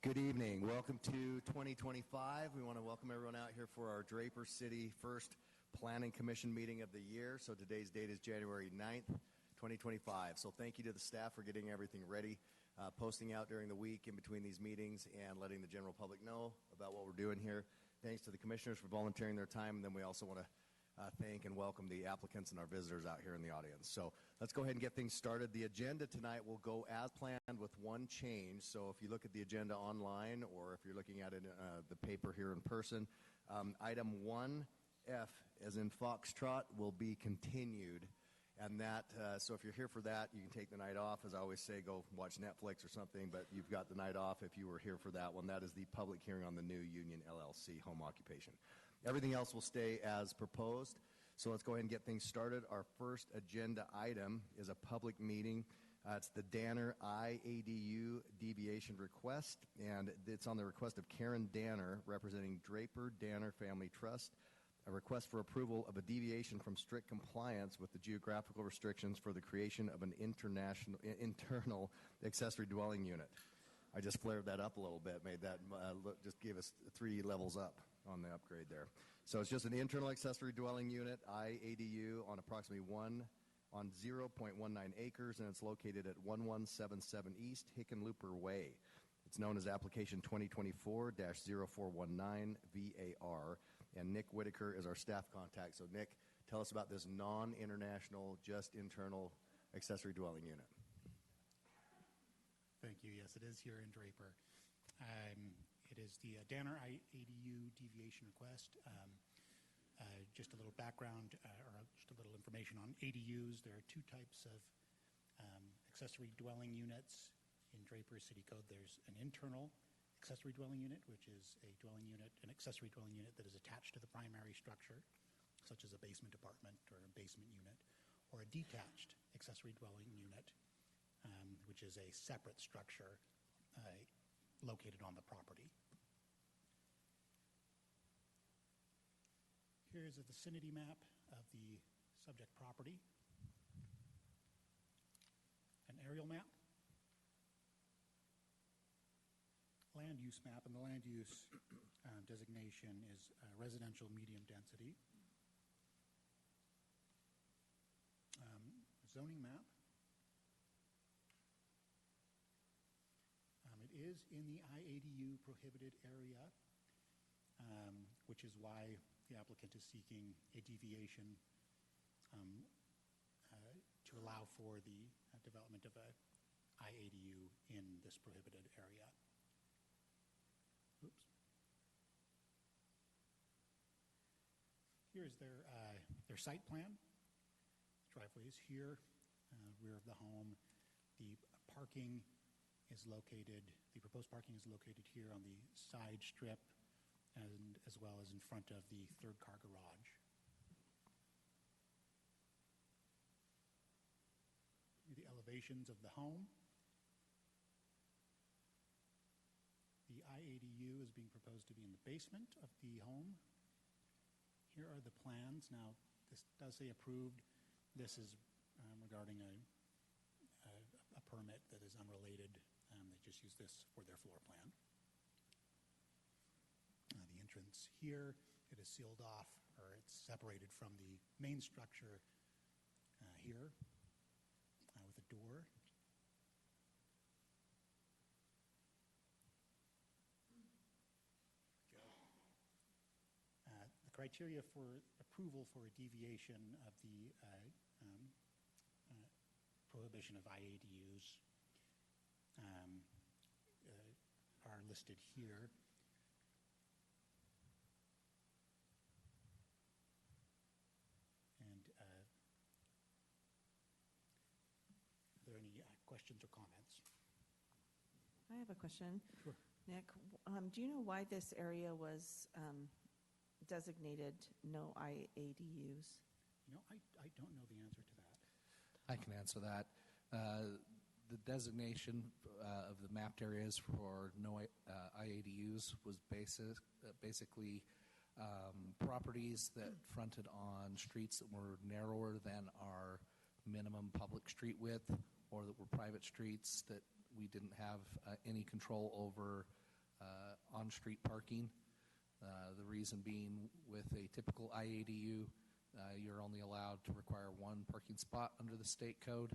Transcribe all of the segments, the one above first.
Good evening. Welcome to 2025. We want to welcome everyone out here for our Draper City first Planning Commission meeting of the year. So today's date is January 9th, 2025. So thank you to the staff for getting everything ready, posting out during the week in between these meetings and letting the general public know about what we're doing here. Thanks to the commissioners for volunteering their time. And then we also want to thank and welcome the applicants and our visitors out here in the audience. So let's go ahead and get things started. The agenda tonight will go as planned with one change. So if you look at the agenda online or if you're looking at it the paper here in person, item 1F, as in Foxtrot, will be continued. And that, so if you're here for that, you can take the night off. As I always say, go watch Netflix or something, but you've got the night off if you were here for that one. That is the public hearing on the new Union LLC home occupation. Everything else will stay as proposed. So let's go ahead and get things started. Our first agenda item is a public meeting. It's the Danner IADU deviation request, and it's on the request of Karen Danner, representing Draper Danner Family Trust, a request for approval of a deviation from strict compliance with the geographical restrictions for the creation of an internal accessory dwelling unit. I just flared that up a little bit, made that just gave us 3 levels up on the upgrade there. So it's just an internal accessory dwelling unit, IADU, on approximately 0.19 acres, and it's located at 1177 East Hickenlooper Way. It's known as application 2024-0419 VAR, and Nick Whitaker is our staff contact. So Nick, tell us about this non-international, just internal accessory dwelling unit. Thank you. Yes, it is here in Draper. It is the Danner IADU deviation request. Just a little background or just a little information on ADUs. There are 2 types of accessory dwelling units in Draper City Code. There's an internal accessory dwelling unit, which is a dwelling unit, an accessory dwelling unit that is attached to the primary structure, such as a basement apartment or a basement unit, or a detached accessory dwelling unit, which is a separate structure located on the property. Here is a vicinity map of the subject property, an aerial map, land use map, and the land use designation is residential medium density. Zoning map. It is in the IADU prohibited area, which is why the applicant is seeking a deviation to allow for the development of a IADU in this prohibited area. Oops. Here is their site plan. Driveway is here, rear of the home. The parking is located, the proposed parking is located here on the side strip and as well as in front of the 3rd car garage. The elevations of the home. The IADU is being proposed to be in the basement of the home. Here are the plans. Now, this does say approved. This is regarding a permit that is unrelated. They just use this for their floor plan. The entrance here, it is sealed off, or it's separated from the main structure here with a door. The criteria for approval for a deviation of the prohibition of IADUs are listed here. And are there any questions or comments? I have a question. Sure. Nick, do you know why this area was designated no IADUs? You know, I don't know the answer to that. I can answer that. The designation of the mapped areas for no IADUs was basically properties that fronted on streets that were narrower than our minimum public street width, or that were private streets that we didn't have any control over on-street parking. The reason being, with a typical IADU, you're only allowed to require one parking spot under the state code.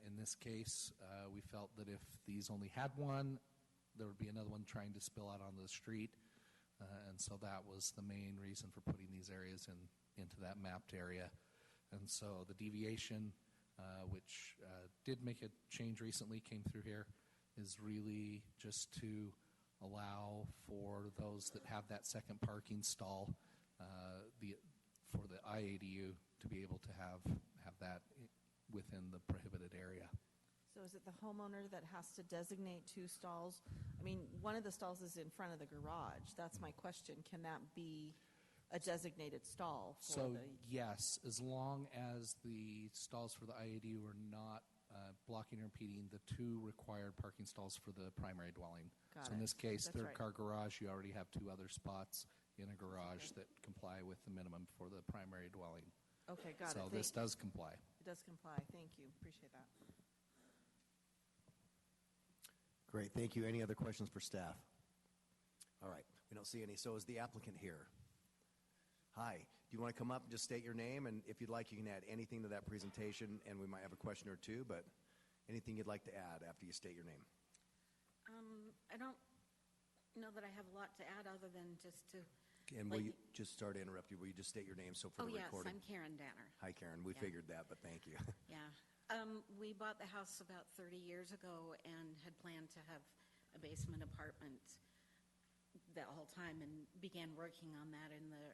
In this case, we felt that if these only had one, there would be another one trying to spill out onto the street. And so that was the main reason for putting these areas into that mapped area. And so the deviation, which did make a change recently, came through here, is really just to allow for those that have that second parking stall for the IADU to be able to have that within the prohibited area. So is it the homeowner that has to designate 2 stalls? I mean, one of the stalls is in front of the garage. That's my question. Can that be a designated stall for So the... yes, as long as the stalls for the IADU are not blocking or impeding the 2 required parking stalls for the primary dwelling. Got so in it. this case, That's third right. car garage, you already have 2 other spots in a garage that comply with the minimum for the primary dwelling. Okay, got it. So this does comply. It does comply. Thank you. Appreciate that. Great, thank you. Any other questions for staff? All right, we don't see any. So is the applicant here? Hi, do you want to come up and just state your name? And if you'd like, you can add anything to that presentation, and we might have a question or two, but anything you'd like to add after you state your name? I don't know that I have a lot to add other than just to... And will you, just sorry to interrupt you, will you just state your name so for Oh, the yes, recording? I'm Karen Danner. Hi, Karen. We Yeah. figured that, but thank you. Yeah. We bought the house about 30 years ago and had planned to have a basement apartment that whole time and began working on that in the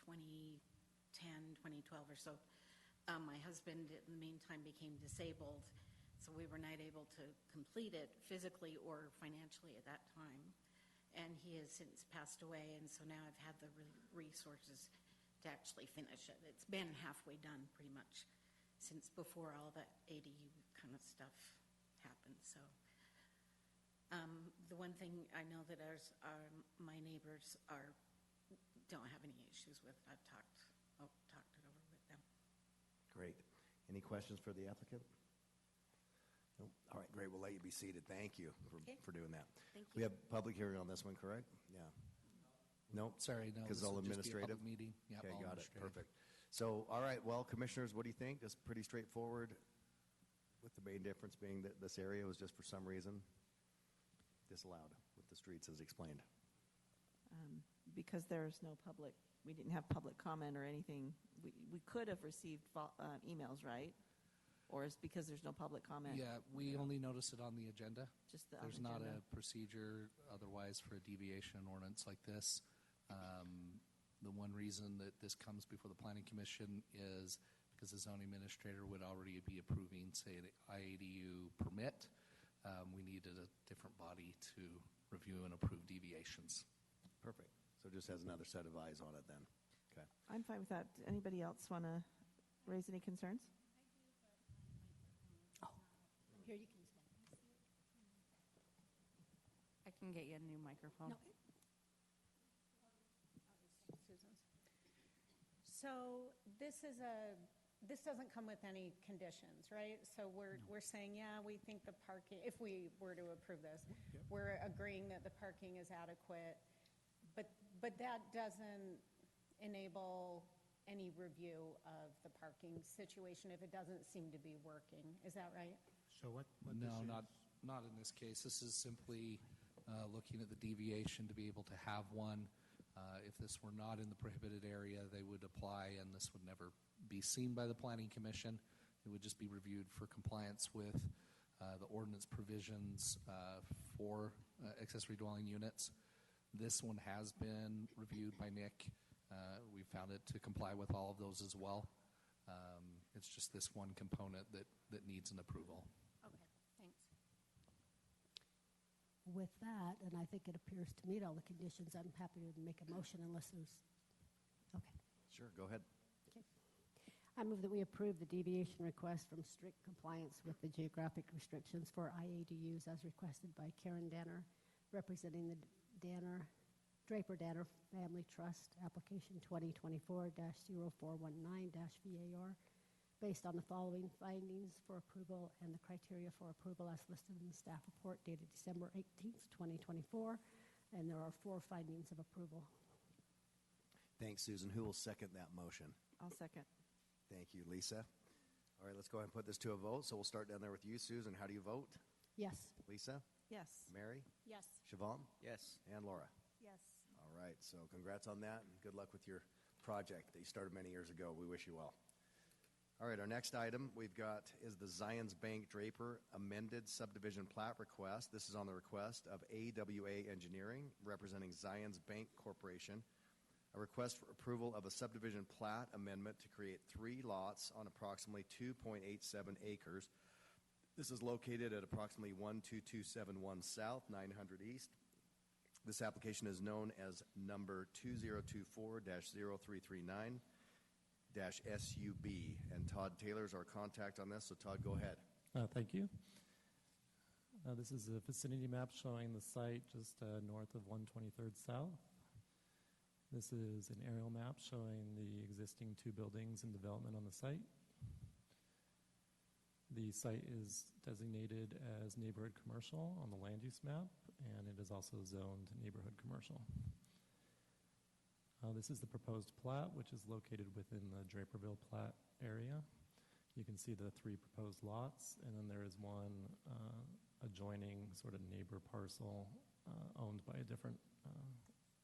2010, 2012 or so. My husband, in the meantime, became disabled, so we were not able to complete it physically or financially at that time. And he has since passed away, and so now I've had the resources to actually finish it. It's been halfway done pretty much since before all that ADU kind of stuff happened. So the one thing I know that my neighbors don't have any issues with, I've talked it over with them. Great. Any questions for the applicant? Nope. All right, great. We'll let you be seated. Thank you for doing that. Thank We you. have public hearing on this one, correct? Yeah. Nope. Sorry, no. Because this all would just be a administrative? public meeting. Yep, Okay, all got it. administrative. Perfect. So, all right, well, commissioners, what do you think? Just pretty straightforward, with the main difference being that this area was just for some reason disallowed with the streets as explained. Because there's no public, we didn't have public comment or anything, we could have received emails, right? Or is because there's no public comment? Yeah, we only notice it on the agenda. Just the There's agenda. not a procedure otherwise for a deviation ordinance like this. The one reason that this comes before the Planning Commission is because the zoning administrator would already be approving, say, the IADU permit. We needed a different body to review and approve deviations. Perfect. So just has another set of eyes on it then. Okay. I'm fine with that. Anybody else want to raise any concerns? Here, you can stand. I can get you a new microphone. No. Susan's. So this doesn't come with any conditions, right? So we're saying, yeah, we think the parking, if we were to approve this, we're agreeing that the parking is adequate, but that doesn't enable any review of the parking situation if it doesn't seem to be working. Is that right? So what No, this is, not in this case. This is simply looking at the deviation to be able to have one. If this were not in the prohibited area, they would apply, and this would never be seen by the Planning Commission. It would just be reviewed for compliance with the ordinance provisions for accessory dwelling units. This one has been reviewed by Nick. We found it to comply with all of those as well. It's just this one component that needs an approval. Okay, thanks. With that, and I think it appears to meet all the conditions, I'm happy to make a motion unless there's, okay. Sure, go ahead. I move that we approve the deviation request from strict compliance with the geographic restrictions for IADUs as requested by Karen Danner, representing the Draper Danner Family Trust, application 2024-0419-VAR, based on the following findings for approval and the criteria for approval as listed in the staff report dated December 18th, 2024. and there are 4 findings of approval. Thanks, Susan. Who will second that motion? I'll second. Thank you, Lisa. All right, let's go ahead and put this to a vote. So we'll start down there with you, Susan. How do you vote? Yes. Lisa? Yes. Mary? Yes. Siobhan? Yes. And Laura? Yes. All right, so congrats on that, and good luck with your project that you started many years ago. We wish you well. All right, our next item we've got is the Zions Bank Draper amended subdivision plat request. This is on the request of AWA Engineering, representing Zions Bank Corporation. A request for approval of a subdivision plat amendment to create 3 lots on approximately 2.87 acres. This is located at approximately 12271 South, 900 East. This application is known as number 2024-0339-SUB. And Todd Taylor is our contact on this. So Todd, go ahead. Thank you. This is a vicinity map showing the site just north of 123rd South. This is an aerial map showing the existing 2 buildings in development on the site. The site is designated as neighborhood commercial on the land use map, and it is also zoned neighborhood commercial. This is the proposed plat, which is located within the Draperville plat area. You can see the 3 proposed lots, and then there is one adjoining sort of neighbor parcel owned by a different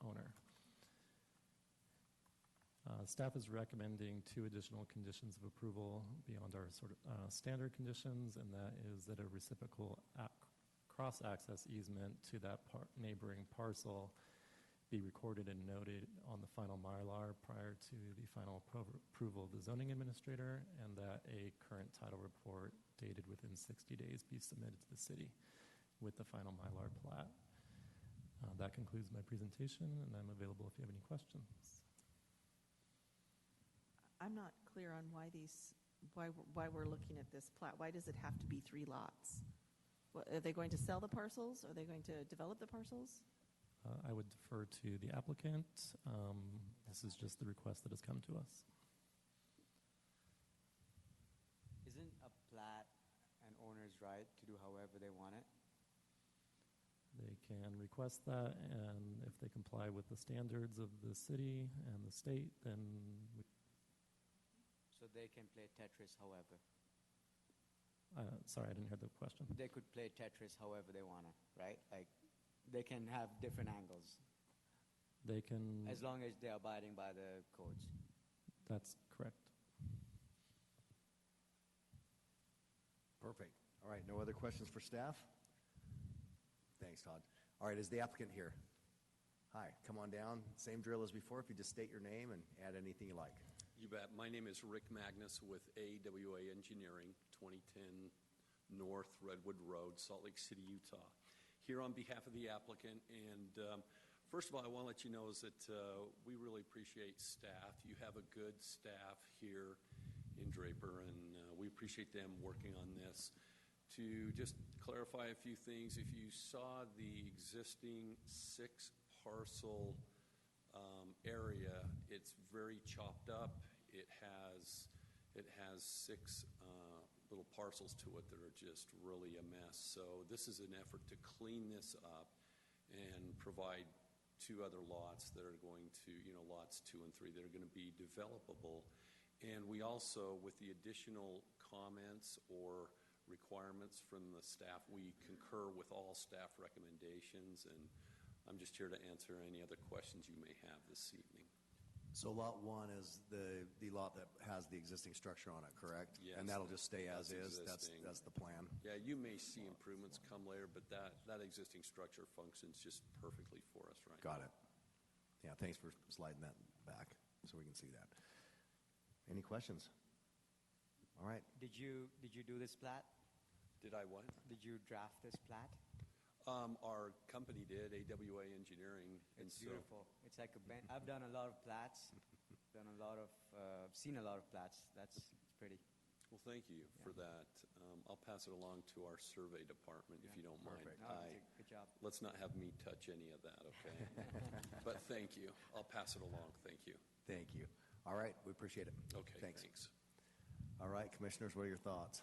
owner. Staff is recommending 2 additional conditions of approval beyond our sort of standard conditions, and that is that a reciprocal cross-access easement to that neighboring parcel be recorded and noted on the final Mylar prior to the final approval of the zoning administrator, and that a current title report dated within 60 days be submitted to the city with the final Mylar plat. That concludes my presentation, and I'm available if you have any questions. I'm not clear on why we're looking at this plat. Why does it have to be 3 lots? Are they going to sell the parcels? Are they going to develop the parcels? I would defer to the applicant. This is just the request that has come to us. Isn't a plat an owner's right to do however they want it? They can request that, and if they comply with the standards of the city and the state, then So they can play Tetris however. sorry, I didn't hear the question. They could play Tetris however they want to, right? Like, they can have different angles They can, as long as they're abiding by the codes. that's correct. Perfect. All right, no other questions for staff? Thanks, Todd. All right, is the applicant here? Hi, come on down. Same drill as before. If you just state your name and add anything you like. You bet. My name is Rick Magnus with AWA Engineering, 2010 North Redwood Road, Salt Lake City, Utah. Here on behalf of the applicant, and first of all, I want to let you know is that we really appreciate staff. You have a good staff here in Draper, and we appreciate them working on this. To just clarify a few things, if you saw the existing 6-parcel area, it's very chopped up. It has 6 little parcels to it that are just really a mess. So this is an effort to clean this up and provide 2 other lots that are going to, lots 2 and 3 that are going to be developable. And we also, with the additional comments or requirements from the staff, we concur with all staff recommendations, and I'm just here to answer any other questions you may have this evening. So lot 1 is the lot that has the existing structure on it, correct? Yes. And that'll just stay as is? Existing. That's the plan? Yeah, you may see improvements come later, but that existing structure functions just perfectly for us right Got now. it. Yeah, thanks for sliding that back so we can see that. Any questions? All right. Did you do this plat? Did I what? Did you draft this plat? Our company did, AWA Engineering. And It's beautiful. It's like I've done a lot of plats, seen a lot of plats. It's pretty. Well, thank you for that. I'll pass it along to our survey department if you don't mind. Perfect. Good job. Let's not have me touch any of that, okay? But thank you. I'll pass it along. Thank you. Thank you. All right, we appreciate it. Okay, Thanks. thanks. All right, commissioners, what are your thoughts?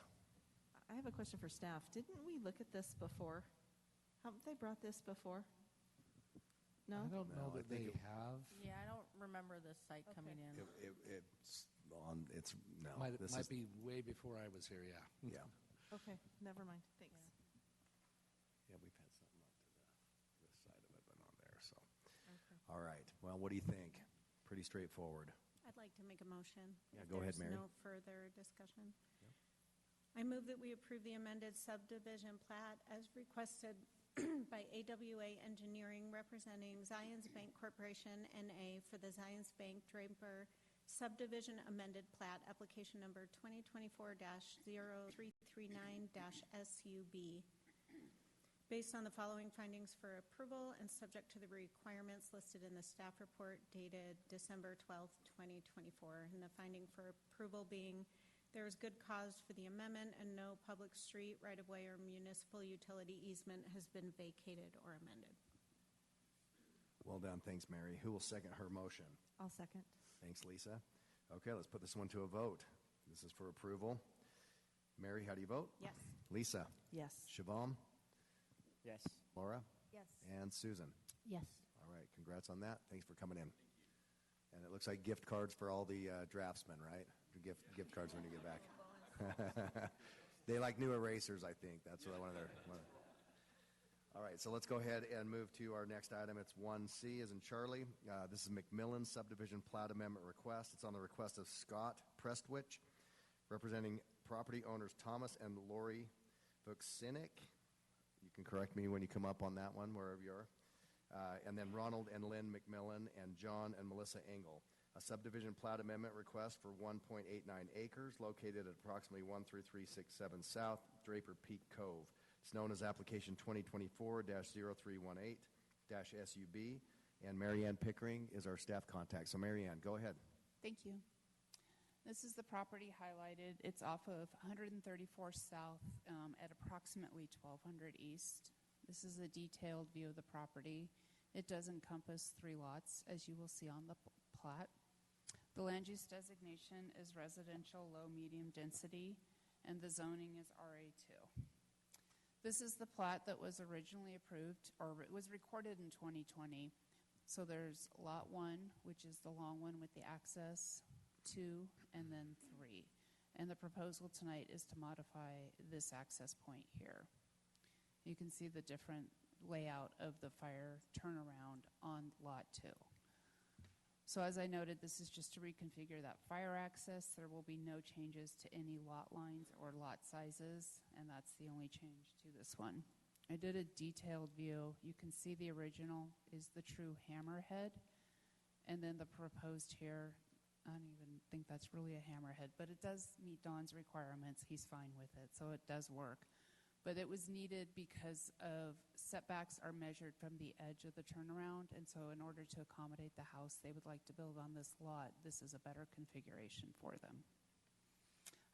I have a question for staff. Didn't we look at this before? Haven't they brought this before? No? I don't know No, I that think they it- have. Yeah, I don't remember this site coming in. It's no. Might this might is, be way before I was here, yeah. yeah. Okay, never mind, thanks. Yeah, we've had something up to this side of it, but not there. So, Okay. all right. Well, what do you think? Pretty straightforward. I'd like to make a motion. Yeah, if go ahead, there's Mary. no further discussion. I move that we approve the amended subdivision plat as requested by AWA Engineering representing Zions Bank Corporation, N.A. for the Zions Bank Draper subdivision amended plat, application number 2024-0339-SUB. Based on the following findings for approval and subject to the requirements listed in the staff report dated December 12th, 2024. And the finding for approval being there is good cause for the amendment and no public street, right-of-way, or municipal utility easement has been vacated or amended. Well done. Thanks, Mary. Who will second her motion? I'll second. Thanks, Lisa. Okay, let's put this one to a vote. This is for approval. Mary, how do you vote? Yes. Lisa? Yes. Siobhan? Yes. Laura? Yes. And Susan? Yes. All right, congrats on that. Thanks for coming in. And it looks like gift cards for all the draftsmen, right? Gift cards when you get back. They like new erasers, I think. That's what one of their. All right, so let's go ahead and move to our next item. It's 1C as in Charlie. This is McMillan Subdivision Plat Amendment Request. It's on the request of Scott Prestwich, representing property owners Thomas and Lori Vuksinic. You can correct me when you come up on that one, wherever you are. And then Ronald and Lynn McMillan and John and Melissa Engel. A subdivision plat amendment request for 1.89 acres located at approximately 13367 South Draper Peak Cove. It's known as application 2024-0318-SUB. And Marianne Pickering is our staff contact. So Marianne, go ahead. Thank you. This is the property highlighted. It's off of 134 South at approximately 1200 East. This is a detailed view of the property. It does encompass 3 lots, as you will see on the plat. The land use designation is residential low-medium density, and the zoning is RA2. This is the plat that was originally approved, or it was recorded in 2020. So there's Lot 1, which is the long one with the access, 2, and then 3. And the proposal tonight is to modify this access point here. You can see the different layout of the fire turnaround on Lot 2. So as I noted, this is just to reconfigure that fire access. There will be no changes to any lot lines or lot sizes, and that's the only change to this one. I did a detailed view. You can see the original is the true hammerhead, and then the proposed here, I don't even think that's really a hammerhead, but it does meet Don's requirements. He's fine with it, so it does work. But it was needed because of setbacks are measured from the edge of the turnaround, and so in order to accommodate the house they would like to build on this lot, this is a better configuration for them.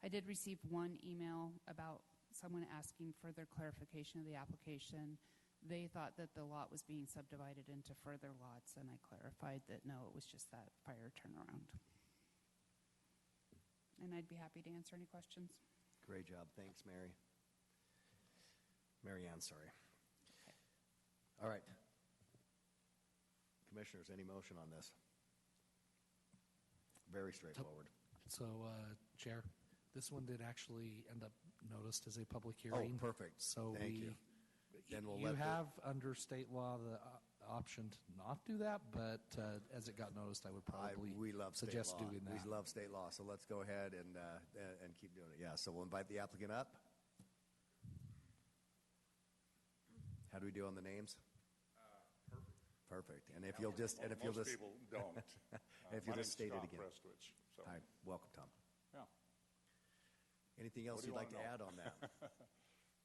I did receive one email about someone asking further clarification of the application. They thought that the lot was being subdivided into further lots, and I clarified that no, it was just that fire turnaround. And I'd be happy to answer any questions. Great job. Thanks, Mary. Marianne, sorry. All right. Commissioners, any motion on this? Very straightforward. So, Chair, this one did actually end up noticed as a public Oh, hearing. perfect. So Thank you. Then we'll you let the- have under state law the option to not do that, but as it got noticed, I would probably we love state suggest law. doing that. We love state law, so let's go ahead and keep doing it. Yeah, so we'll invite the applicant up. How do we do on the names? Perfect. And if you'll just Most people don't. if you'll My just state it name's again. Tom Prestwich. So, Hi, welcome, Tom. yeah. Anything else What do you'd you like to wanna add know? on that?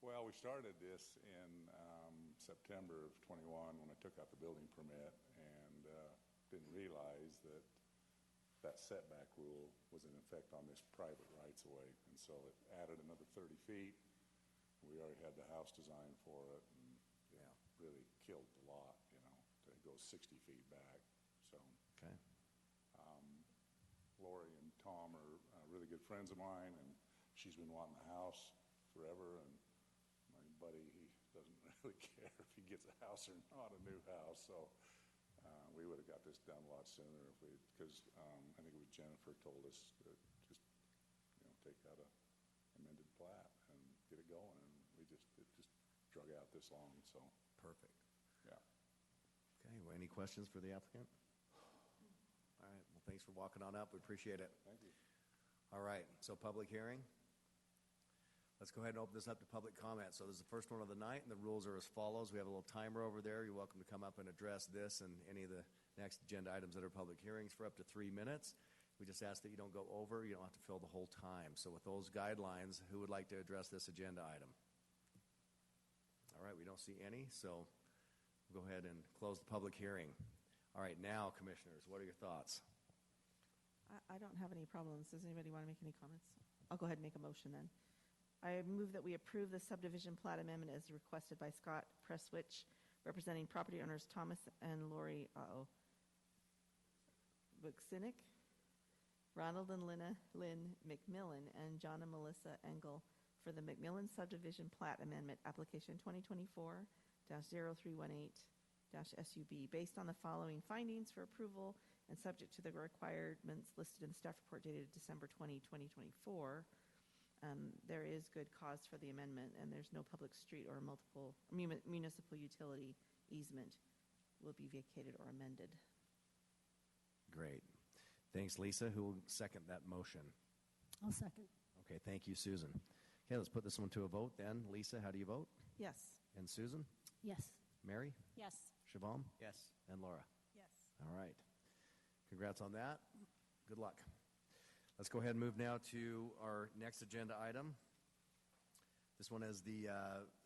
Well, we started this in September of 21 when I took out the building permit and didn't realize that that setback rule was in effect on this private rights-of-way. And so it added another 30 feet. We already had the house designed for it, and it really killed the lot, to go 60 feet back. So Okay. Lori and Tom are really good friends of mine, and she's been wanting a house forever, and my buddy, he doesn't really care if he gets a house or not, a new house. So we would have got this done a lot sooner if we, because I think it was Jennifer told us to just, take out a amended plat and get it going, and it just drug out this long, so. Perfect. Yeah. Okay, well, any questions for the applicant? All right, well, thanks for walking on up. We appreciate it. Thank you. All right, so public hearing. Let's go ahead and open this up to public comment. So this is the first one of the night, and the rules are as follows. We have a little timer over there. You're welcome to come up and address this and any of the next agenda items that are public hearings for up to 3 minutes. We just ask that you don't go over. You don't have to fill the whole time. So with those guidelines, who would like to address this agenda item? All right, we don't see any, so we'll go ahead and close the public hearing. All right, now, commissioners, what are your thoughts? I don't have any problems. Does anybody want to make any comments? I'll go ahead and make a motion then. I move that we approve the subdivision plat amendment as requested by Scott Presswich, representing property owners Thomas and Lori Buxinick, Ronald and Lynn McMillan, and John and Melissa Engel for the McMillan subdivision plat amendment application 2024-0318-SUB based on the following findings for approval and subject to the requirements listed in the staff report dated December 20, 2024. There is good cause for the amendment, and there's no public street or multiple municipal utility easement will be vacated or amended. Great. Thanks, Lisa. Who will second that motion? I'll second. Okay, thank you, Susan. Okay, let's put this one to a vote then. Lisa, how do you vote? Yes. And Susan? Yes. Mary? Yes. Siobhan? Yes. And Laura? Yes. All right. Congrats on that. Good luck. Let's go ahead and move now to our next agenda item. This one is the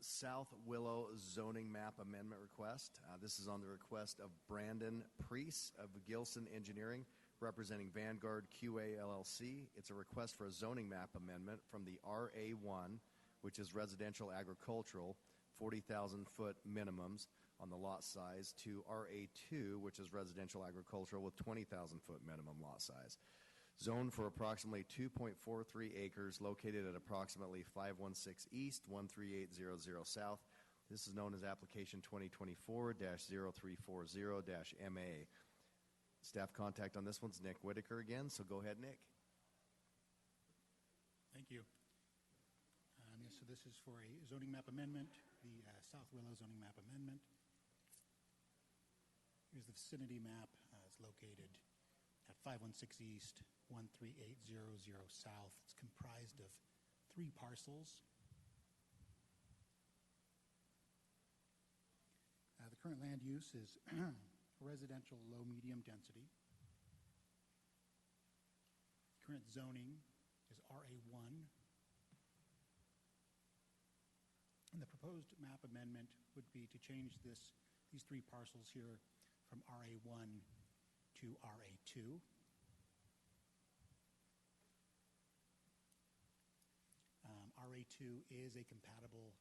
South Willow zoning map amendment request. This is on the request of Brandon Preece of Gilson Engineering, representing Vanguard QA LLC. It's a request for a zoning map amendment from the RA1, which is residential agricultural, 40,000-foot minimums on the lot size, to RA2, which is residential agricultural with 20,000-foot minimum lot size. Zoned for approximately 2.43 acres, located at approximately 516 East, 13800 South. This is known as application 2024-0340-MA. Staff contact on this one's Nick Whitaker again, so go ahead, Nick. Thank you. So this is for a zoning map amendment, the South Willow zoning map amendment. Here's the vicinity map. It's located at 516 East, 13800 South. It's comprised of 3 parcels. The current land use is residential low-medium density. Current zoning is RA1. And the proposed map amendment would be to change these 3 parcels here from RA1 to RA2. RA2 is a compatible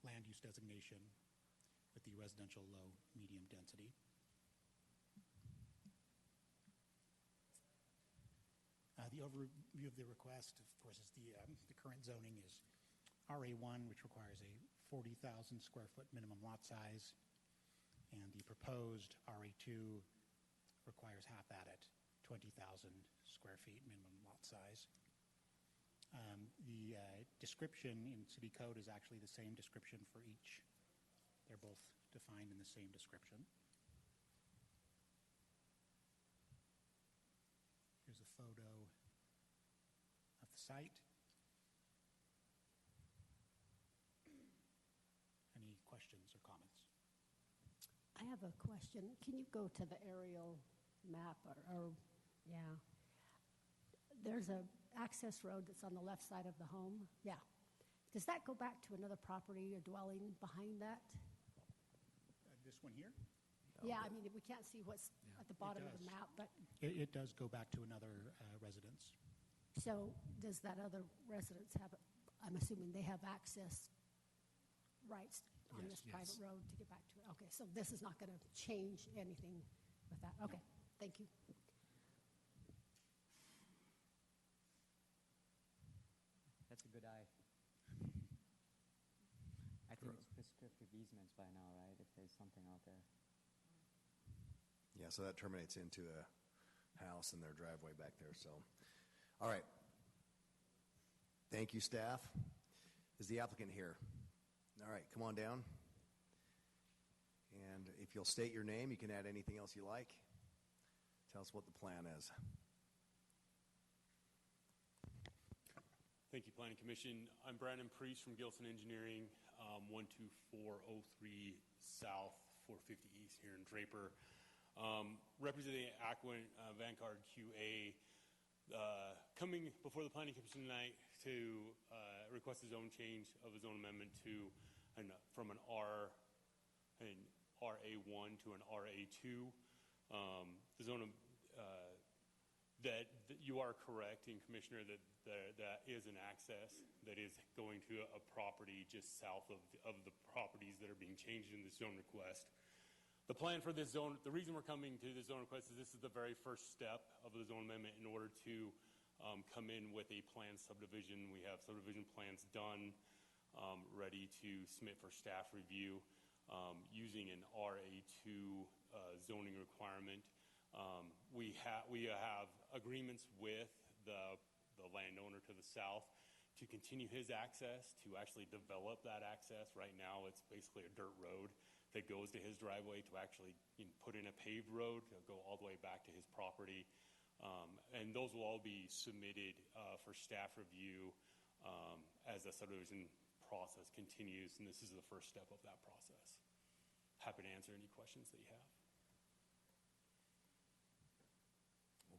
land use designation with the residential low-medium density. The overview of the request, of course, is the current zoning is RA1, which requires a 40,000 square foot minimum lot size, and the proposed RA2 requires half that at 20,000 square feet minimum lot size. The description in city code is actually the same description for each. They're both defined in the same description. Here's a photo of the site. Any questions or comments? I have a question. Can you go to the aerial map yeah. There's a access road that's on the left side of the home. Yeah. Does that go back to another property or dwelling behind that? This one here? Yeah, I mean, we can't see what's at the bottom of the map, but It does go back to another residence. so does that other residence have, I'm assuming they have access rights on Yes, this yes. private road to get back to it? Okay, so this is not going to change anything with that? Okay, thank you. That's a good eye. I think it's prescriptive easements by now, right? If there's something out there. Yeah, so that terminates into a house and their driveway back there. So, all right. Thank you, staff. Is the applicant here? All right, come on down. And if you'll state your name, you can add anything else you like. Tell us what the plan is. Thank you, Planning Commission. I'm Brandon Priest from Gilson Engineering, 12403 South, 450 East here in Draper. Representing Aquin Vanguard QA, coming before the Planning Commission tonight to request a zone change of a zone amendment to from an RA1 to an RA2. The zone that you are correct, and Commissioner, that is an access that is going to a property just south of the properties that are being changed in this zone request. The plan for this zone, the reason we're coming to this zone request is this is the very first step of the zone amendment in order to come in with a planned subdivision. We have subdivision plans done, ready to submit for staff review using an RA2 zoning requirement. We have agreements with the landowner to the south to continue his access, to actually develop that access. Right now, it's basically a dirt road that goes to his driveway, to actually put in a paved road, go all the way back to his property. And those will all be submitted for staff review as the subdivision process continues, and this is the first step of that process. Happy to answer any questions that you have.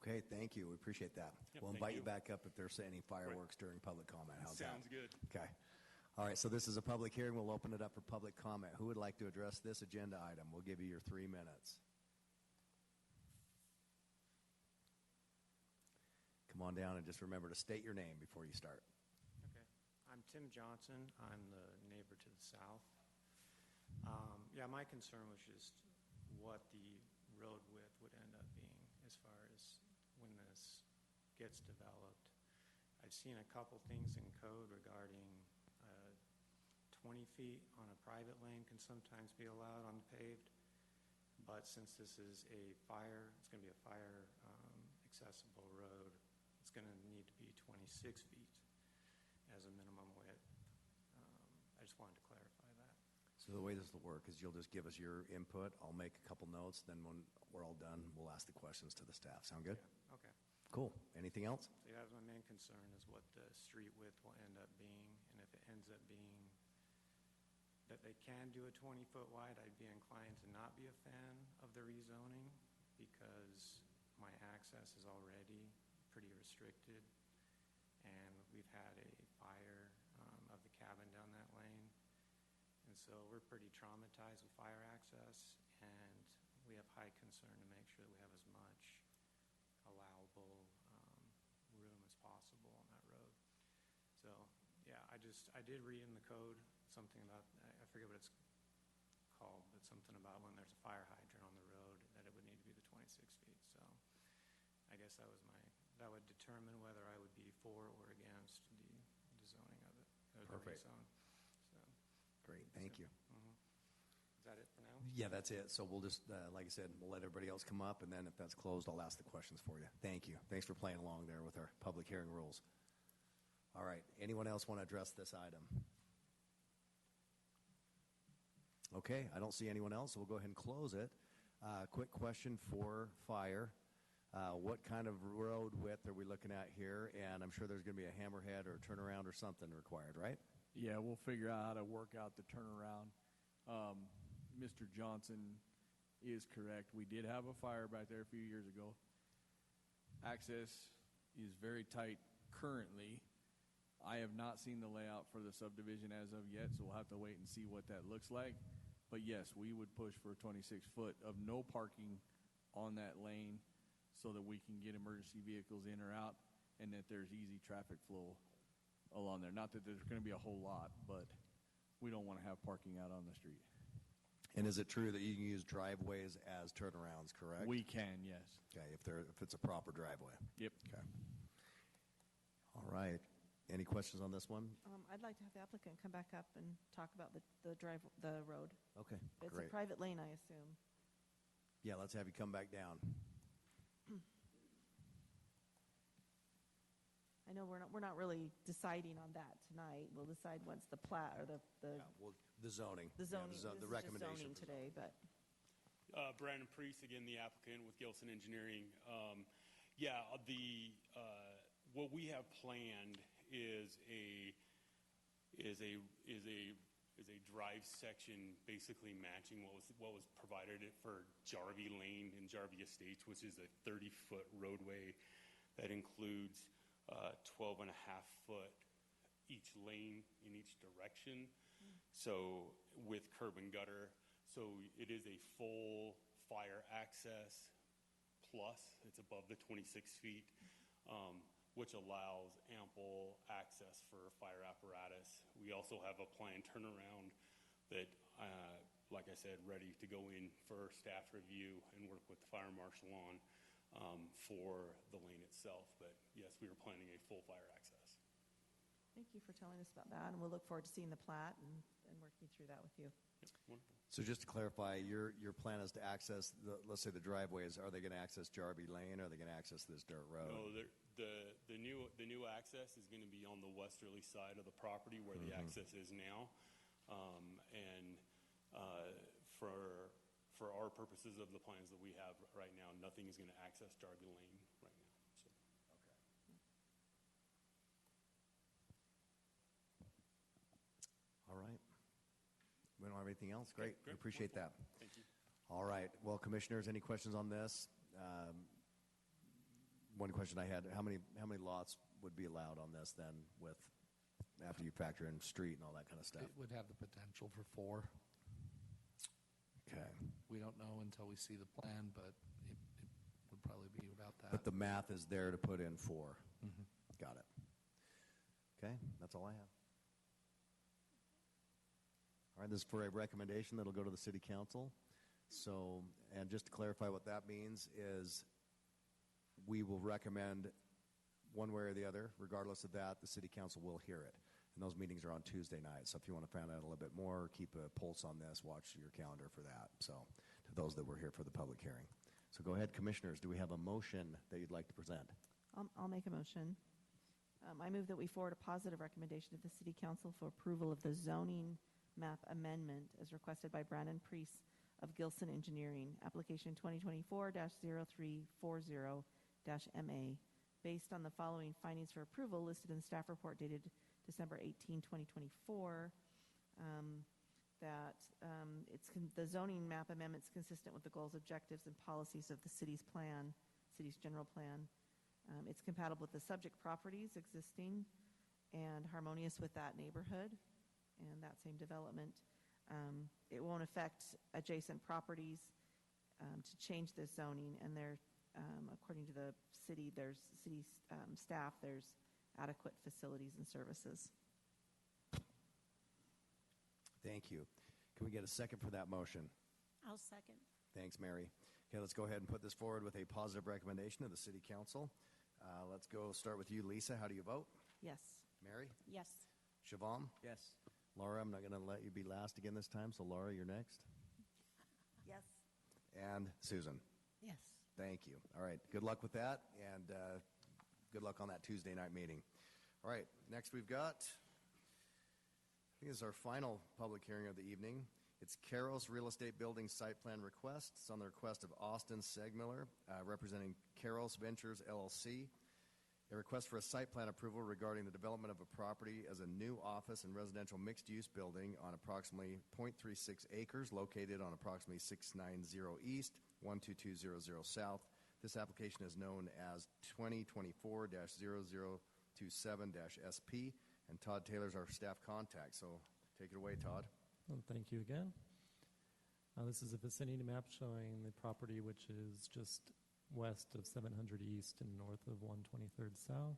Okay, thank you. We appreciate that. Yep, We'll invite you back up if there's any fireworks during public comment. How's that? Sounds good. Okay. All right, so this is a public hearing. We'll open it up for public comment. Who would like to address this agenda item? We'll give you your 3 minutes. Come on down and just remember to state your name before you start. Okay. I'm Tim Johnson. I'm the neighbor to the south. My concern was just what the road width would end up being as far as when this gets developed. I've seen a couple things in code regarding 20 feet on a private lane can sometimes be allowed on paved, but since this is it's going to be a fire accessible road, it's going to need to be 26 feet as a minimum width. I just wanted to clarify that. So the way this will work is you'll just give us your input. I'll make a couple notes. Then when we're all done, we'll ask the questions to the staff. Sound good? Yeah, okay. Cool. Anything else? So that was my main concern, is what the street width will end up being. And if it ends up being that they can do a 20-foot wide, I'd be inclined to not be a fan of the rezoning because my access is already pretty restricted. And we've had a fire of the cabin down that lane. And so we're pretty traumatized with fire access, and we have high concern to make sure that we have as much allowable room as possible on that road. So, yeah, I did read in the code something about, I forget what it's called, but something about when there's a fire hydrant on the road that it would need to be the 26 feet. So I guess that would determine whether I would be for or against the zoning of it. Perfect. So, Great, thank you. Is that it for now? Yeah, that's it. So we'll just, like I said, we'll let everybody else come up, and then if that's closed, I'll ask the questions for you. Thank you. Thanks for playing along there with our public hearing rules. All right, anyone else want to address this item? Okay, I don't see anyone else, so we'll go ahead and close it. Quick question for fire. What kind of road width are we looking at here? And I'm sure there's going to be a hammerhead or a turnaround or something required, right? Yeah, we'll figure out how to work out the turnaround. Mr. Johnson is correct. We did have a fire back there a few years ago. Access is very tight currently. I have not seen the layout for the subdivision as of yet, so we'll have to wait and see what that looks like. But yes, we would push for 26 foot of no parking on that lane so that we can get emergency vehicles in or out and that there's easy traffic flow along there. Not that there's going to be a whole lot, but we don't want to have parking out on the street. And is it true that you can use driveways as turnarounds, correct? We can, yes. Okay, if it's a proper driveway. Yep. Okay. All right. Any questions on this one? I'd like to have the applicant come back up and talk about the road. Okay, It's great. a private lane, I assume. Yeah, let's have you come back down. I know we're not really deciding on that tonight. We'll decide once the plat or the Well, the zoning. the zoning. Yeah, This the is just recommendation zoning for today, but Brandon Priest, again, the applicant with Gilson Engineering. What we have planned is a drive section basically matching what was provided for Jarvie Lane in Jarvie Estates, which is a 30-foot roadway that includes 12.5-foot each lane in each direction. So with curb and gutter, so it is a full fire access plus. It's above the 26 feet, which allows ample access for fire apparatus. We also have a planned turnaround that, like I said, ready to go in for staff review and work with the fire marshal on for the lane itself. But yes, we were planning a full fire access. thank you for telling us about that, and we'll look forward to seeing the plat and working through that with you. Yep, wonderful. So just to clarify, your plan is to access, let's say the driveways, are they going to access Jarvie Lane, or are they going to access this dirt road? No, the new access is going to be on the westerly side of the property where the access is now. For our purposes of the plans that we have right now, nothing is going to access Jarvie Lane right now. So. All right. We don't have anything else. Great. Great. We appreciate that. Thank you. All right. Well, commissioners, any questions on this? One question I had: how many lots would be allowed on this then, with after you factor in street and all that kind of stuff? It would have the potential for 4. Okay. We don't know until we see the plan, but it would probably be about that. But the math is there to put in 4. Mhm. Got it. Okay. That's all I have. All right, this is for a recommendation that'll go to the city council. So, and just to clarify what that means is we will recommend one way or the other. Regardless of that, the city council will hear it. And those meetings are on Tuesday night. So if you want to find out a little bit more, keep a pulse on this, watch your calendar for that. So to those that were here for the public hearing. So go ahead, commissioners. Do we have a motion that you'd like to present? I'll make a motion. I move that we forward a positive recommendation to the city council for approval of the zoning map amendment as requested by Brandon Priest of Gilson Engineering, application 2024-0340-MA, based on the following findings for approval listed in the staff report dated December 18, 2024, the zoning map amendment is consistent with the goals, objectives, and policies of the city's general plan. It's compatible with the subject properties existing and harmonious with that neighborhood and that same development. It won't affect adjacent properties to change the zoning, and according to the city staff, there's adequate facilities and services. Thank you. Can we get a second for that motion? I'll second. Thanks, Mary. Okay, let's go ahead and put this forward with a positive recommendation to the city council. Let's go start with you, Lisa. How do you vote? Yes. Mary? Yes. Siobhan? Yes. Laura, I'm not going to let you be last again this time, so Laura, you're next. Yes. And Susan? Yes. Thank you. All right, good luck with that, and good luck on that Tuesday night meeting. All right, next we've got, I think this is our final public hearing of the evening. It's Carol's Real Estate Building Site Plan Request. It's on the request of Austin Segmiller, representing Carol's Ventures, LLC. A request for a site plan approval regarding the development of a property as a new office and residential mixed-use building on approximately 0.36 acres located on approximately 690 East, 12200 South. This application is known as 2024-0027-SP, and Todd Taylor's our staff contact. So take it away, Todd. Well, thank you again. This is a vicinity map showing the property, which is just west of 700 East and north of 123rd South.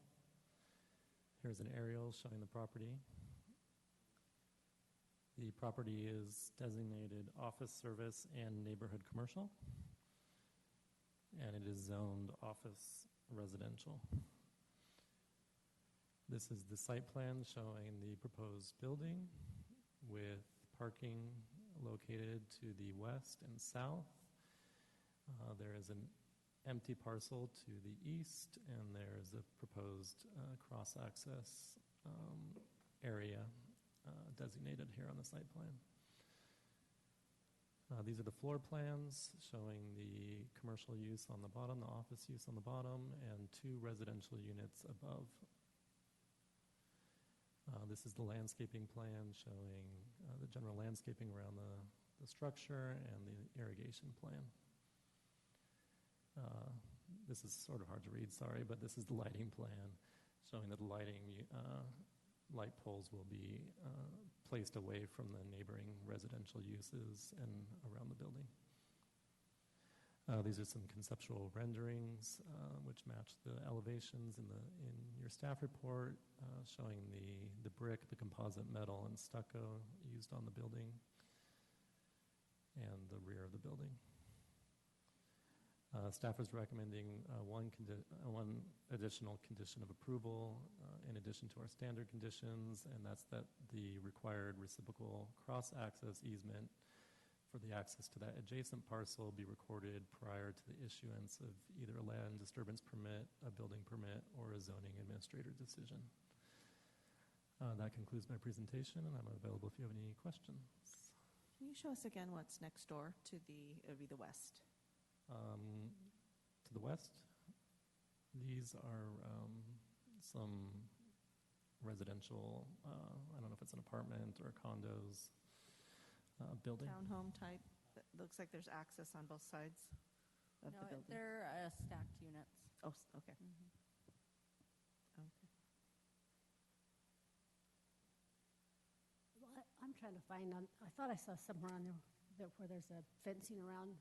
Here's an aerial showing the property. The property is designated office service and neighborhood commercial, and it is zoned office residential. This is the site plan showing the proposed building with parking located to the west and south. There is an empty parcel to the east, and there is a proposed cross-access area designated here on the site plan. These are the floor plans showing the commercial use on the bottom, the office use on the bottom, and 2 residential units above. This is the landscaping plan showing the general landscaping around the structure and the irrigation plan. This is sort of hard to read, sorry, but this is the lighting plan showing that the light poles will be placed away from the neighboring residential uses and around the building. These are some conceptual renderings which match the elevations in your staff report, showing the brick, the composite metal, and stucco used on the building and the rear of the building. Staff is recommending one additional condition of approval in addition to our standard conditions, and that's that the required reciprocal cross-access easement for the access to that adjacent parcel be recorded prior to the issuance of either a land disturbance permit, a building permit, or a zoning administrator decision. That concludes my presentation, and I'm available if you have any questions. Can you show us again what's next door to it would be the west? To the west, these are some residential, I don't know if it's an apartment or condos building. Townhome type. It looks like there's access on both sides of the building. They're stacked units. Oh, okay. Mm-hmm. Okay. Well, I'm trying to find I thought I saw somewhere on there where there's a fencing around,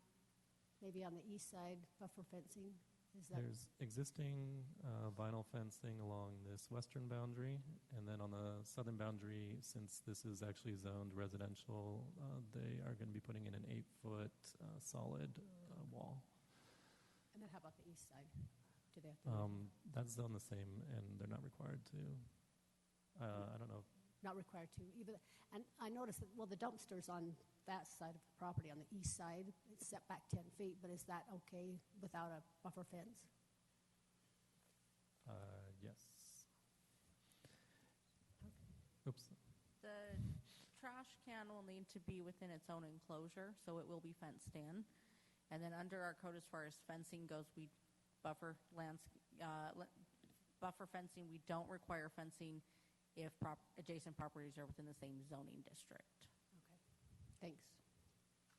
maybe on the east side, buffer fencing. There's existing vinyl fencing along this western boundary, and then on the southern boundary, since this is actually zoned residential, they are going to be putting in an 8-foot solid wall. And then how about the east side? Do they have to? That's zoned the same, and they're not required to. I don't know. Not required to either. And I noticed that, well, the dumpster's on that side of the property, on the east side. It's set back 10 feet, but is that okay without a buffer fence? Yes. Oops. The trash can will need to be within its own enclosure, so it will be fenced in. And then under our code, as far as fencing goes, we buffer fencing. We don't require fencing if adjacent properties are within the same zoning district. Okay, thanks.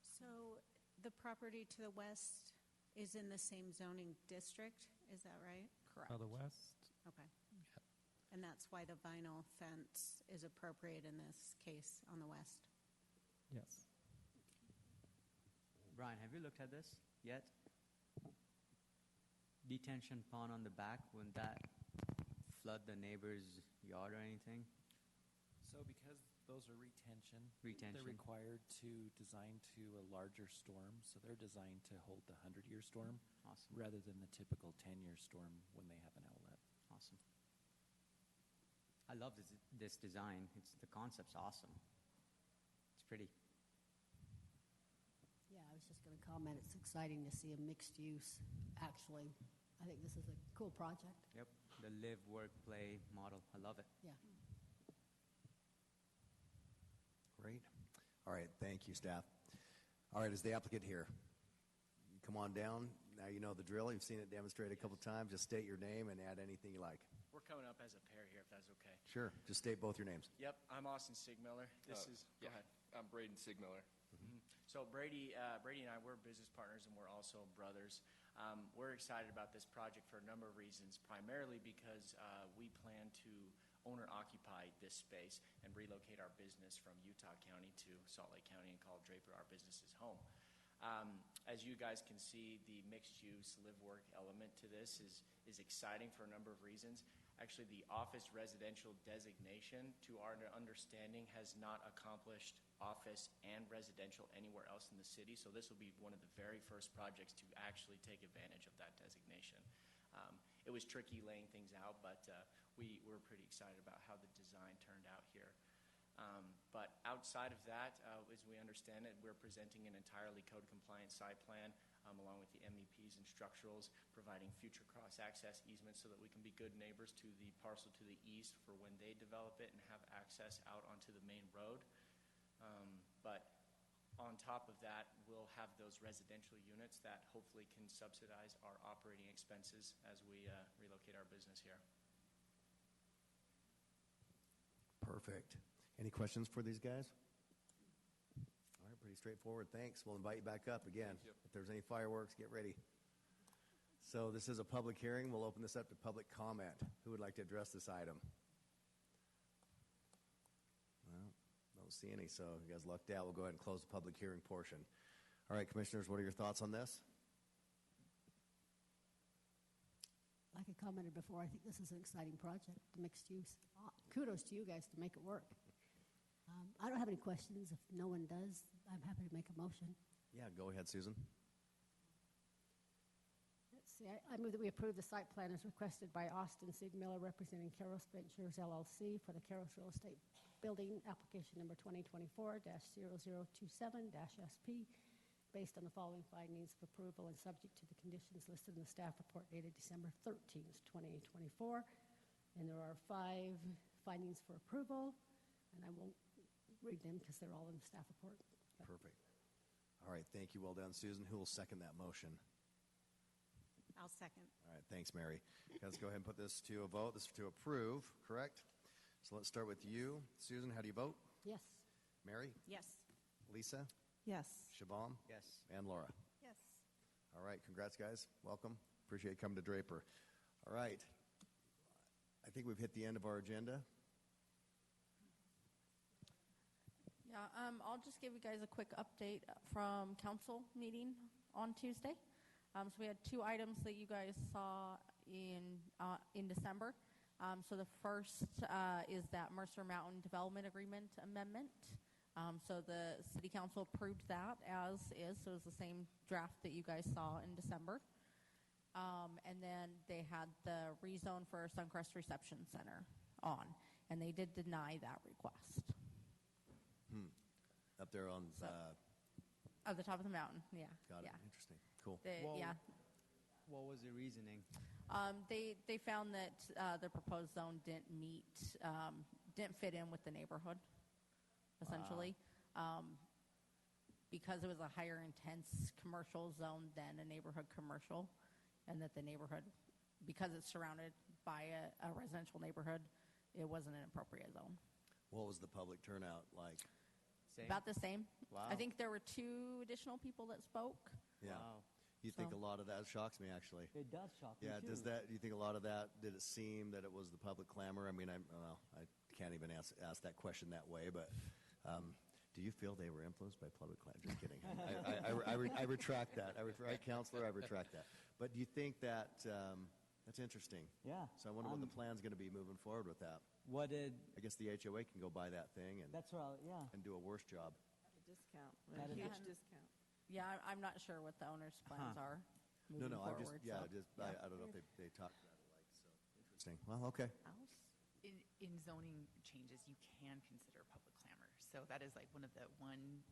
So the property to the west is in the same zoning district, is that right? Correct. The west? Okay. And that's why the vinyl fence is appropriate in this case on the west? Yes. Brian, have you looked at this yet? Detention pond on the back, wouldn't that flood the neighbor's yard or anything? So because those are retention, Retention. they're required to design to a larger storm. So they're designed to hold the 100-year storm Awesome. rather than the typical 10-year storm when they have an outlet. Awesome. I love this design. The concept's awesome. It's pretty. Yeah, I was just going to comment. It's exciting to see a mixed use, actually. I think this is a cool project. Yep. The live, work, play model. I love it. Yeah. Great. All right, thank you, staff. All right, is the applicant here? You come on down. Now you know the drill. You've seen it demonstrated a couple of times. Just state your name and add anything you like. We're coming up as a pair here, if that's okay. Sure. Just state both your names. Yep, I'm Austin Sigmiller. This is, go ahead. I'm Braden Sigmiller. So Brady and I, we're business partners and we're also brothers. We're excited about this project for a number of reasons, primarily because we plan to owner-occupy this space and relocate our business from Utah County to Salt Lake County and call Draper our business's home. As you guys can see, the mixed-use live-work element to this is exciting for a number of reasons. Actually, the office residential designation, to our understanding, has not accomplished office and residential anywhere else in the city, so this will be one of the very first projects to actually take advantage of that designation. It was tricky laying things out, but we're pretty excited about how the design turned out here. But outside of that, as we understand it, we're presenting an entirely code-compliant site plan along with the MEPs and structurals, providing future cross-access easements so that we can be good neighbors to the parcel to the east for when they develop it and have access out onto the main road. But on top of that, we'll have those residential units that hopefully can subsidize our operating expenses as we relocate our business here. Perfect. Any questions for these guys? All right, pretty straightforward. Thanks. We'll invite you back up again. If there's any fireworks, get ready. So this is a public hearing. We'll open this up to public comment. Who would like to address this item? Well, don't see any, so you guys lucked out. We'll go ahead and close the public hearing portion. All right, commissioners, what are your thoughts on this? Like I commented before, I think this is an exciting project, the mixed use. Kudos to you guys to make it work. I don't have any questions. If no one does, I'm happy to make a motion. Yeah, go ahead, Susan. Let's see. I move that we approve the site plan as requested by Austin Siegmiller, representing Carroll Ventures LLC for the Carroll Real Estate Building application number 2024-0027-SP, based on the following findings of approval and subject to the conditions listed in the staff report dated December 13th, 2024. And there are 5 findings for approval, and I won't read them because they're all in the staff report. Perfect. All right, thank you. Well done, Susan. Who will second that motion? I'll second. All right, thanks, Mary. Let's go ahead and put this to a vote. This is to approve, correct? So let's start with you. Susan, how do you vote? Yes. Mary? Yes. Lisa? Yes. Shabam? Yes. And Laura? Yes. All right, congrats, guys. Welcome. Appreciate you coming to Draper. All right. I think we've hit the end of our agenda. Yeah, I'll just give you guys a quick update from council meeting on Tuesday. So we had 2 items that you guys saw in December. So the first is that Mercer Mountain Development Agreement amendment. So the city council approved that as is. So it was the same draft that you guys saw in December. And then they had the rezone for Suncrest Reception Center on, and they did deny that request. Up there on At the top of the mountain, yeah. Got it. Yeah. Interesting. Cool. Yeah. What was the reasoning? They found that the proposed zone didn't fit in with the neighborhood, essentially, because it was a higher intense commercial zone than a neighborhood commercial, and that the neighborhood, because it's surrounded by a residential neighborhood, it wasn't an appropriate zone. What was the public turnout like? Same? About the same. Wow. I think there were 2 additional people that spoke. Yeah. Wow. You think a lot of that shocks me, actually. It does shock me, Yeah, too. do you think a lot of that, did it seem that it was the public clamor? I mean, I can't even ask that question that way, but do you feel they were influenced by public clamor? Just kidding. I retract that. Counselor, I retract that. But do you think that, that's interesting. Yeah. So I wonder what the plan's going to be moving forward with that. I guess the HOA can go buy that thing and, and do a worse job. A discount, a huge discount. Yeah, I'm not sure what the owner's plans are moving No, forward. I don't know if they talked about it like, so interesting. Well, okay. In zoning changes, you can consider public clamor. So that is like one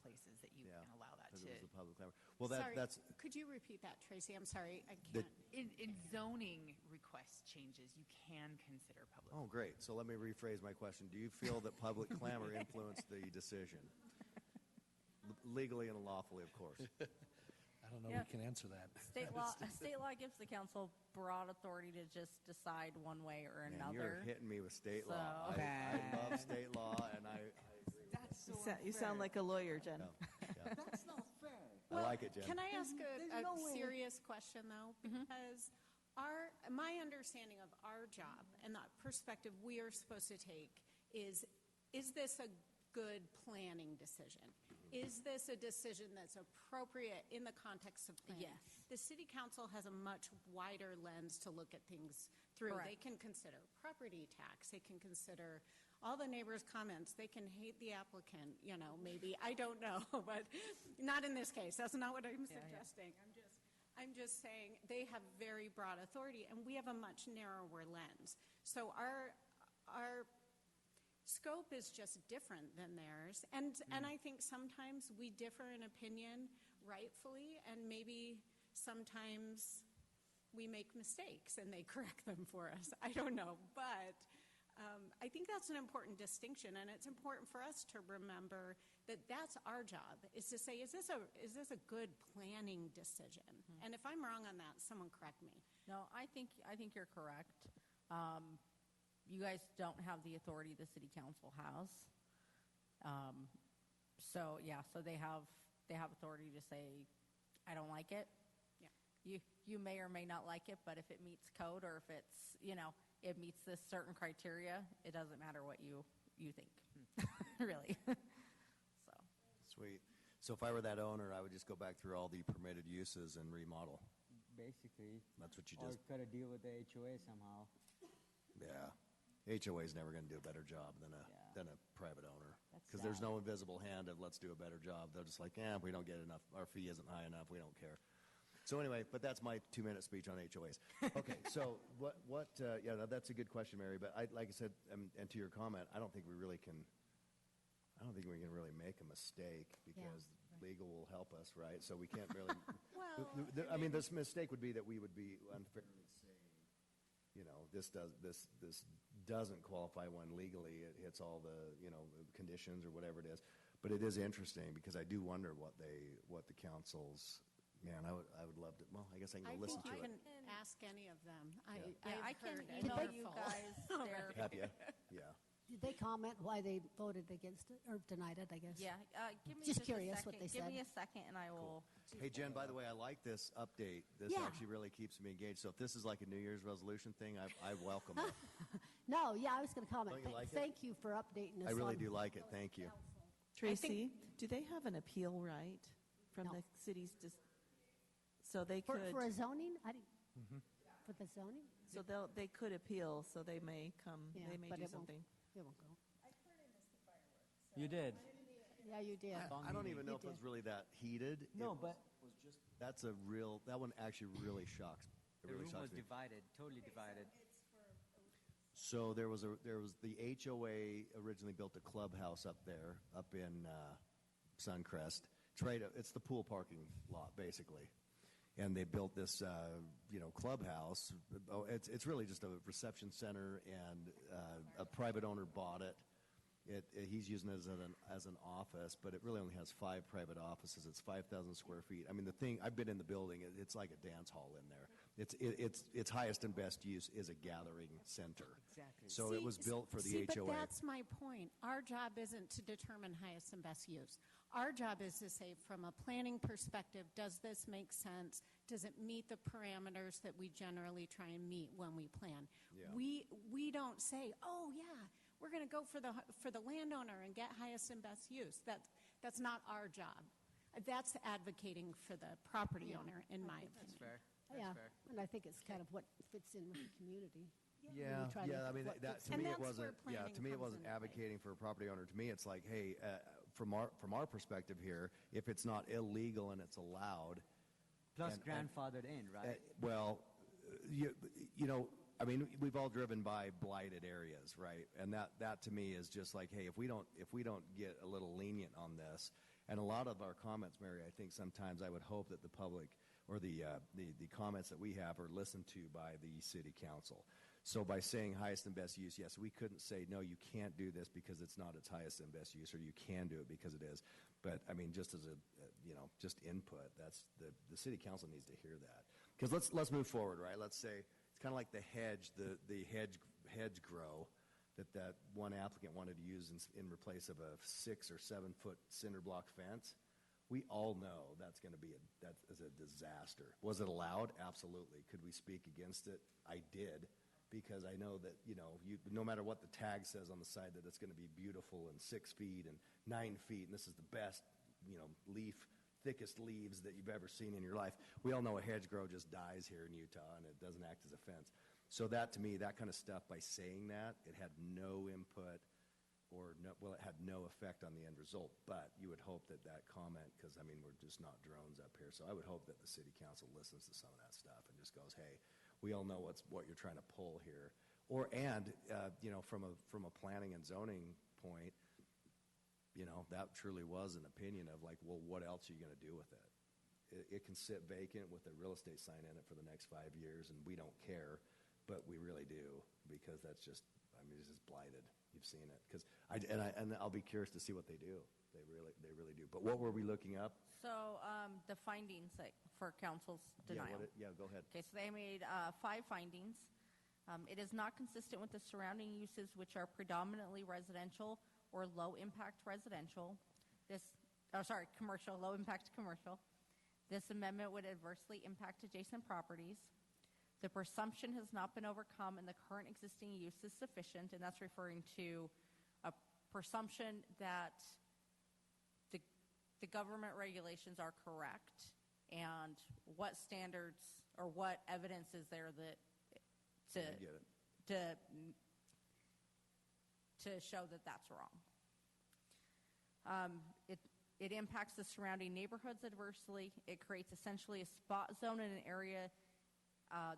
places that you can allow that to. It was the public clamor. Well, Sorry, that's. could you repeat that, Tracy? I'm sorry, I can't. In zoning request changes, you can consider public. Oh, great. So let me rephrase my question. Do you feel that public clamor influenced the decision? Legally and lawfully, of course. I don't know Yeah. we can answer that. State law gives the council broad authority to just decide one way or Man, another. you're hitting me with state So- law. I love state law, and I agree. That's so You sound like a lawyer, Jen. Yeah. That's not fair. I like it, Jen. Can I ask a no way. serious question, though? Because my understanding of our job and the perspective we are supposed to take is this a good planning decision? Is this a decision that's appropriate in the context of planning? Yes. The city council has a much wider lens to look at things through. Correct. They can consider property tax. They can consider all the neighbors' comments. They can hate the applicant, maybe. I don't know, but not in this case. That's not what I'm suggesting. I'm just saying they have very broad authority, and we have a much narrower lens. So our scope is just different than theirs. And I think sometimes we differ in opinion rightfully, and maybe sometimes we make mistakes and they correct them for us. I don't know. But I think that's an important distinction, and it's important for us to remember that that's our job, is to say, is this a good planning decision? Mm-hmm. And if I'm wrong on that, someone correct me. No, I think you're correct. You guys don't have the authority the city council has. So they have authority to say, I don't like it. Yeah. You may or may not like it, but if it meets code or if it's, it meets this certain criteria, it doesn't matter what you think, really. So. Sweet. So if I were that owner, I would just go back through all the permitted uses and remodel. Basically. That's what you or just... cut a deal with the HOA somehow. Yeah. HOA is never going to do a better job than a private owner. Because there's no invisible hand of let's do a better job. They're just like, we don't get enough. Our fee isn't high enough. We don't care. So anyway, but that's my 2-minute speech on HOAs. Okay, so that's a good question, Mary. But like I said, and to your comment, I don't think we can really make a mistake because legal will help us, right? So we can't really. This mistake would be that we would be unfairly saying, this doesn't qualify when legally it hits all the conditions or whatever it is. But it is interesting because I do wonder what the council's. Man, I would love to. Well, I guess I can go listen to it. I can ask any of them. I can email you guys their. Have you? Yeah. Did they comment why they voted against it or denied it, I guess? Yeah. Give me just curious a second. what they said. Give me a second and I will. Cool. Hey, Jen, by the way, I like this update. This actually really keeps me engaged. So if this is like a New Year's resolution thing, I welcome it. No, I was going to comment. Don't you like it? Thank you for updating us. I really do like it. Thank you. Tracy, do they have an appeal right from the city's so they could for a zoning? For the zoning? So they could appeal. So they may come. They may do something. It won't go. You did. Yeah, you did. I don't even know if it was really that heated. No, but that one actually really shocks me. The room was divided, totally divided. So there was the HOA originally built a clubhouse up there, up in Suncrest. It's the pool parking lot, basically. And they built this, clubhouse. It's really just a reception center, and a private owner bought it. He's using it as an office, but it really only has 5 private offices. It's 5,000 square feet. I mean, the thing, I've been in the building. It's like a dance hall in there. Its highest and best use is a gathering center. Exactly. So it was built for the HOA. But that's my point. Our job isn't to determine highest and best use. Our job is to say, from a planning perspective, does this make sense? Does it meet the parameters that we generally try and meet when we plan? Yeah. We don't say, we're going to go for the landowner and get highest and best use. That's not our job. That's advocating for the property owner, in my opinion. That's fair. Fair. And I think it's kind of what fits in with the community. Yeah. I mean, to me it wasn't. Yeah, to me it wasn't into advocating for a property owner. To me, it's like, hey, from our perspective here, if it's not illegal and it's allowed, plus grandfathered in, right? I mean, we've all driven by blighted areas, right? And that to me is just like, hey, if we don't get a little lenient on this, and a lot of our comments, Mary, I think sometimes I would hope that the public or the comments that we have are listened to by the city council. So by saying highest and best use, yes, we couldn't say, no, you can't do this because it's not its highest and best use, or you can do it because it is. But I mean, just as just input, that's the city council needs to hear that. Because let's move forward, right? Let's say it's kind of like the hedge grow that one applicant wanted to use in replace of a 6 or 7 foot cinder block fence. We all know that is a disaster. Was it allowed? Absolutely. Could we speak against it? I did, because I know that no matter what the tag says on the side, that it's going to be beautiful and 6 feet and 9 feet, and this is the best thickest leaves that you've ever seen in your life. We all know a hedgerow just dies here in Utah, and it doesn't act as a fence. So that, to me, that kind of stuff, by saying that, it had no input well, it had no effect on the end result, but you would hope that that comment, because, I mean, we're just not drones up here, so I would hope that the city council listens to some of that stuff and just goes, hey, we all know what you're trying to pull here. From a planning and zoning point, that truly was an opinion of like, well, what else are you going to do with it? It can sit vacant with a real estate sign in it for the next 5 years, and we don't care, but we really do, because that's just, I mean, it's just blighted. You've seen it. And I'll be curious to see what they do. They really do. But what were we looking up? So the findings for council's denial. Yeah, go ahead. Okay, so they made 5 findings. It is not consistent with the surrounding uses, which are predominantly residential or low-impact residential. Commercial, low-impact commercial. This amendment would adversely impact adjacent properties. The presumption has not been overcome, and the current existing use is sufficient, and that's referring to a presumption that the government regulations are correct, and what standards or what evidence is there that to show that that's wrong. It impacts the surrounding neighborhoods adversely. It creates essentially a spot zone in an area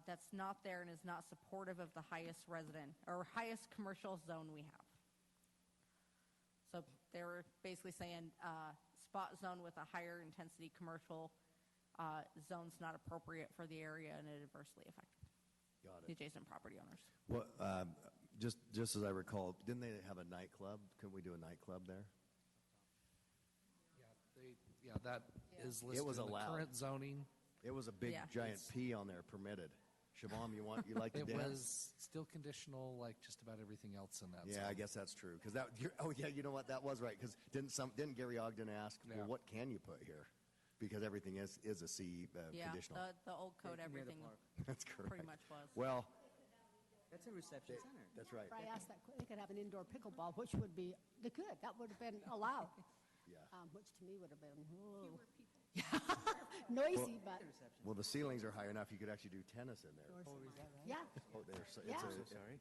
that's not there and is not supportive of the highest commercial zone we have. So they were basically saying spot zone with a higher intensity commercial zone's not appropriate for the area, and it adversely affects the adjacent property owners. Well, just as I recall, didn't they have a nightclub? Could we do a nightclub there? That is listed It was in the allowed. current zoning. It was a big giant P on there, permitted. Siobhan, you like to It dance? was still conditional, like just about everything else in that. Yeah, zone. I guess that's true. You know what? That was right. Because didn't Gary Ogden ask, well, what can you put here? Because everything is a C conditional. The old code, everything That's correct. pretty much was. Well, that's a reception center. That's right. I asked that they could have an indoor pickleball, which would be that would have been allowed. Which to me would have been noisy, but well, the ceilings are high enough. You could actually do tennis in there. Oh, is that right? Yeah. Oh, Sorry.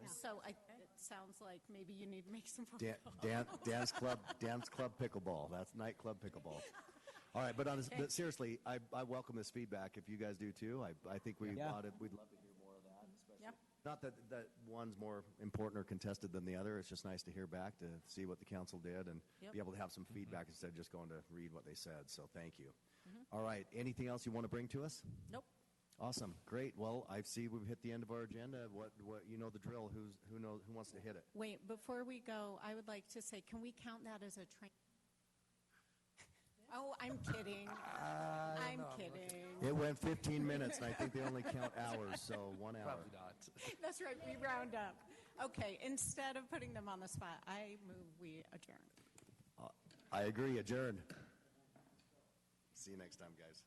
So it sounds like maybe you need to make some phone calls. Dance club pickleball. That's nightclub pickleball. All right, but seriously, I welcome this feedback. If you guys do too, I think we'd love to hear more of that. Especially not that one's more important or contested than the other. It's just nice to hear back, to see what the council did, and be able to have some feedback instead of just going to read what they said. So thank you. All right, anything else you want to bring to us? Nope. Awesome, great. Well, I see we've hit the end of our agenda. What you know the drill. Who wants to hit it? Wait, before we go, I would like to say, can we count that as a train? Oh, I'm kidding. I'm kidding. It went 15 minutes, and I think they only count hours, so 1 hour. Probably not. That's right, we round up. Okay, instead of putting them on the spot, I move we adjourn. I agree, adjourn. See you next time, guys.